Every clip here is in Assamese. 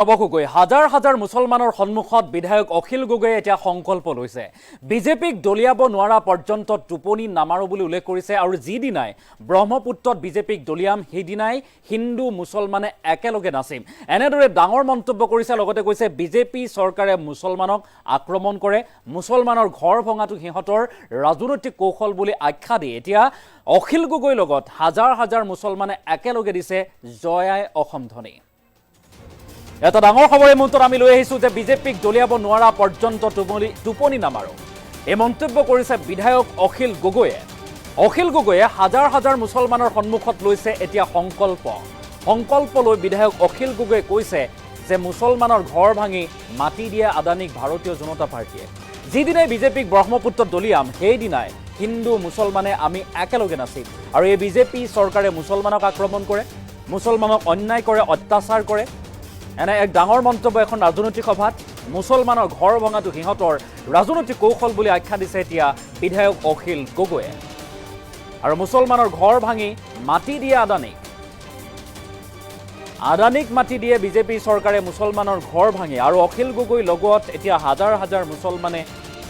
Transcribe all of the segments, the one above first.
গগৈ হাজাৰ হাজাৰ মুছলমানৰ সন্মুখত বিধায়ক অখিল গগৈয়ে এতিয়া সংকল্প লৈছে। বিজেপিক দলিয়াব নোৱাৰা পৰ্যন্ত টোপনি নামাৰো বুলি উল্লেখ কৰিছে আৰু যিদিনাই ব্ৰহ্মপুত্ৰত বিজেপিক দলিয়াম সেইদিনাই হিন্দু মুছলমানে একেলগে নাচিম। এনেদৰে ডাঙৰ মন্তব্য কৰিছে। লগতে কৈছে বিজেপি চৰকাৰে মুছলমানক আক্ৰমণ কৰে, মুছলমানৰ ঘৰ ভঙাটো সিহঁতৰ ৰাজনৈতিক কৌশল বুলি আখ্যা দি এতিয়া অখিল গগৈৰ লগত হাজাৰ হাজাৰ মুছলমানে একেলগে দিছে জয় আই অসম ধ্বনি। এটা ডাঙৰ খবৰ এই মুহূৰ্তত আমি লৈ আহিছোঁ যে বিজেপিক দলিয়াব নোৱাৰা পৰ্যন্ত টোপনি নামাৰো। এই মন্তব্য কৰিছে বিধায়ক অখিল গগৈয়ে। অখিল গগৈয়ে হাজাৰ হাজাৰ মুছলমানৰ সন্মুখত লৈছে এতিয়া সংকল্প লৈ বিধায়ক অখিল গগৈয়ে কৈছে যে মুছলমানৰ ঘৰ ভাঙি মাটি দিয়ে আদানীক ভাৰতীয় জনতা পাৰ্টীয়ে। যিদিনাই বিজেপিক ব্ৰহ্মপুত্ৰত দলিয়াম সেইদিনাই হিন্দু মুছলমানে আমি একেলগে নাচিম। আৰু এই বিজেপি চৰকাৰে মুছলমানক আক্ৰমণ কৰে, মুছলমানক অন্যায় কৰে, অত্যাচাৰ কৰে। এনে এক ডাঙৰ মন্তব্য এখন ৰাজনৈতিক সভাত মুছলমানৰ ঘৰ ভঙাটো সিহঁতৰ ৰাজনৈতিক কৌশল বুলি আখ্যা দিছে এতিয়া বিধায়ক অখিল গগৈয়ে। আৰু মুছলমানৰ ঘৰ ভাঙি মাটি দিয়ে আদানীক মাটি দিয়ে বিজেপি চৰকাৰে মুছলমানৰ ঘৰ ভাঙি। আৰু অখিল গগৈৰ লগত এতিয়া হাজাৰ হাজাৰ মুছলমানে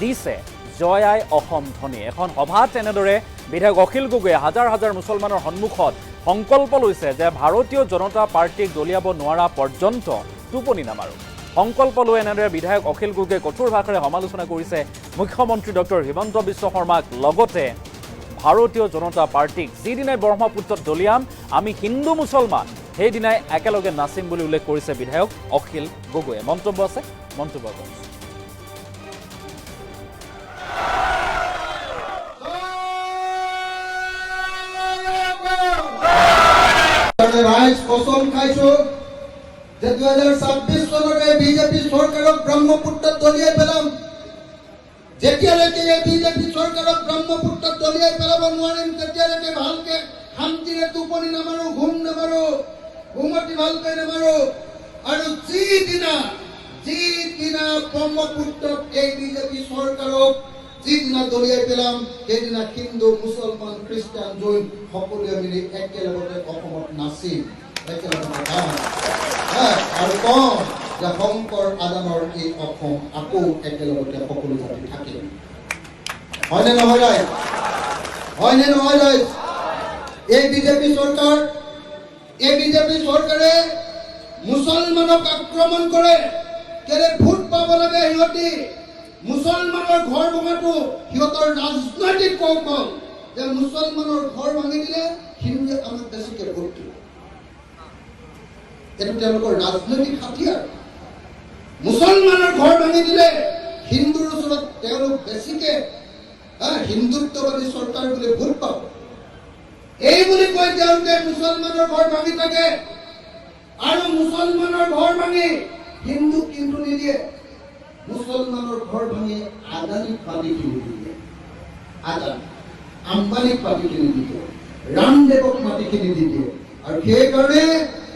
দিছে জয় আই অসম ধ্বনি। এখন সভাত এনেদৰে বিধায়ক অখিল গগৈয়ে হাজাৰ হাজাৰ মুছলমানৰ সন্মুখত সংকল্প লৈছে যে ভাৰতীয় জনতা পাৰ্টীক দলিয়াব নোৱাৰা পৰ্যন্ত টোপনি নামাৰো। সংকল্প লৈ এনেদৰে বিধায়ক অখিল গগৈয়ে কঠোৰ ভাষাৰে সমালোচনা কৰিছে মুখ্যমন্ত্ৰী ডক্টৰ হিমন্ত বিশ্ব শৰ্মাক। লগতে ভাৰতীয় জনতা পাৰ্টীক যিদিনাই ব্ৰহ্মপুত্ৰত দলিয়াম আমি হিন্দু মুছলমান সেইদিনাই একেলগে নাচিম বুলি উল্লেখ কৰিছে বিধায়ক অখিল গগৈয়ে। মন্তব্য আছে, মন্তব্য কৰিছে। কসম খাইছো যে 2026 চনতে বিজেপি চৰকাৰক ব্ৰহ্মপুত্ৰত দলিয়াই পেলাম। যেতিয়ালৈকে এই বিজেপি চৰকাৰক ব্ৰহ্মপুত্ৰত দলিয়াই পেলাব নোৱাৰিম তেতিয়ালৈকে ভালকে শান্তিৰে টোপনি নামাৰো, ঘুমতি ভালকৈ নামাৰো। আৰু যিদিনা ব্ৰহ্মপুত্ৰত এই বিজেপি চৰকাৰক যিদিনা দলিয়াই পেলাম সেইদিনা হিন্দু, মুছলমান, খ্ৰীষ্টান, জৈন সকলোৱে মিলি একেলগতে অসমত নাচিম, একেলগতে গাম আৰু কওঁ যে শংকৰ আদানৰ এই অসম আকৌ একেলগতে সকলো জাতি থাকিম। হয়নে নহয় ৰাইজ? হয়নে নহয় ৰাইজ? এই বিজেপি চৰকাৰে মুছলমানক আক্ৰমণ কৰে। কেলে ভোট পাব লাগে সিহঁতি মুছলমানৰ ঘৰ ভঙাটো সিহঁতৰ ৰাজনৈতিক কৌশল যে মুছলমানৰ ঘৰ ভাঙি দিলে হিন্দুৱে আমাক বেছিকে ভোট দিব। এইটো তেওঁলোকৰ ৰাজনৈতিক হাতিয়াৰ। মুছলমানৰ ঘৰ ভাঙি দিলে হিন্দুৰ ওচৰত তেওঁলোক বেছিকে হিন্দুত্ববাদী চৰকাৰ বুলি ভোট পাব। এই বুলি কৈ তেওঁলোকে মুছলমানৰ ঘৰ ভাঙি থাকে আৰু মুছলমানৰ ঘৰ ভাঙি হিন্দুক কিন্তু নিদিয়ে। মুছলমানৰ ঘৰ ভাঙি আদানীক মাটি কিনি দিয়ে, আম্বানীক মাটি কিনি দিয়ে, ৰামদেৱক মাটি কিনি দিয়ে। আৰু সেইকাৰণে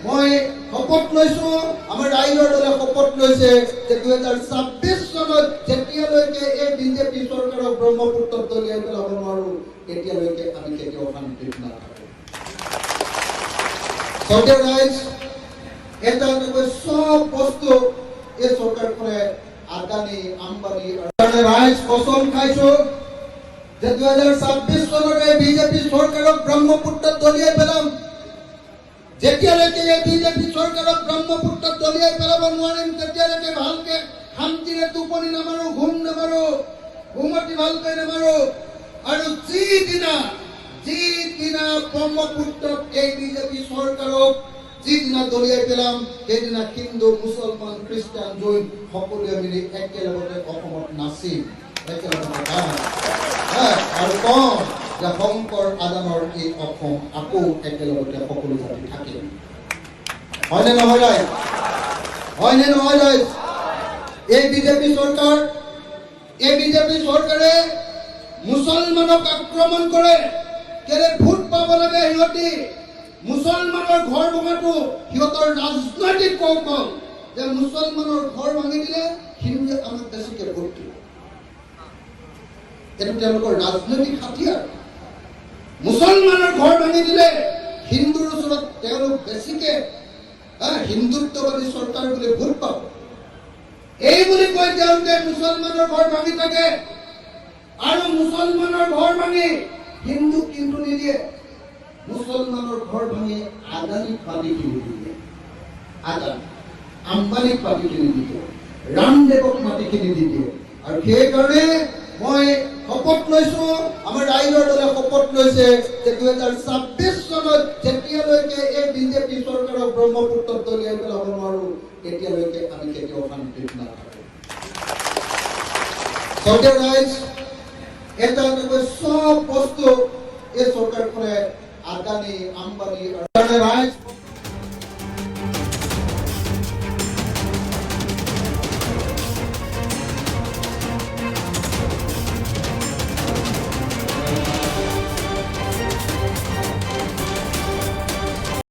মই শপত লৈছো, আমাৰ ৰাইজৰ দলে শপত লৈছে যে 2026 চনত যেতিয়ালৈকে এই বিজেপি চৰকাৰক ব্ৰহ্মপুত্ৰত দলিয়াই পেলাব নোৱাৰো তেতিয়ালৈকে আমি কেতিয়াও শান্তিত নাথাকো। সৌদি ৰাইজ এটা চব বস্তু এই চৰকাৰখনে আদানী, আম্বানী ৰাইজ কসম খাইছো যে 2026 চনতে বিজেপি চৰকাৰক ব্ৰহ্মপুত্ৰত দলিয়াই পেলাম। যেতিয়ালৈকে এই বিজেপি চৰকাৰক ব্ৰহ্মপুত্ৰত দলিয়াই পেলাব নোৱাৰিম তেতিয়ালৈকে ভালকে শান্তিৰে টোপনি নামাৰো, ঘুমতি ভালকৈ নামাৰো। আৰু যিদিনা ব্ৰহ্মপুত্ৰত এই বিজেপি চৰকাৰক যিদিনা দলিয়াই পেলাম সেইদিনা হিন্দু, মুছলমান, খ্ৰীষ্টান, জৈন সকলোৱে মিলি একেলগতে অসমত নাচিম, একেলগতে গাম আৰু কওঁ যে শংকৰ আদানৰ এই অসম আকৌ একেলগতে সকলো জাতি থাকিম। হয়নে নহয় ৰাইজ? হয়নে নহয় ৰাইজ? এই বিজেপি চৰকাৰে মুছলমানক আক্ৰমণ কৰে। কেলে ভোট পাব লাগে সিহঁতি মুছলমানৰ ঘৰ ভঙাটো সিহঁতৰ ৰাজনৈতিক কৌশল যে মুছলমানৰ ঘৰ ভাঙি দিলে হিন্দুৱে আমাক বেছিকে ভোট দিব। এইটো তেওঁলোকৰ ৰাজনৈতিক হাতিয়াৰ। মুছলমানৰ ঘৰ ভাঙি দিলে হিন্দুৰ ওচৰত তেওঁলোক বেছিকে হিন্দুত্ববাদী চৰকাৰ বুলি ভোট পাব এই বুলি কৈ তেওঁলোকে মুছলমানৰ ঘৰ ভাঙি থাকে আৰু মুছলমানৰ ঘৰ ভাঙি হিন্দুক কিন্তু নিদিয়ে মুছলমানৰ ঘৰ ভাঙি আদানীক পাতি কিনি দিয়ে আদানী আম্বানীক পাতি কিনি দিয়ে ৰামদেৱক মাটি কিনি দি দিয়ে আৰু সেইকাৰণে মই শপত লৈছো আমাৰ ৰাইজৰ দলে শপত লৈছে যে 2026 চনত যেতিয়ালৈকে এই বিজেপি চৰকাৰক ব্ৰহ্মপুত্ৰত দলিয়াই পেলাব নোৱাৰো তেতিয়ালৈকে আমি কেতিয়াও শান্তিত নাথাকো।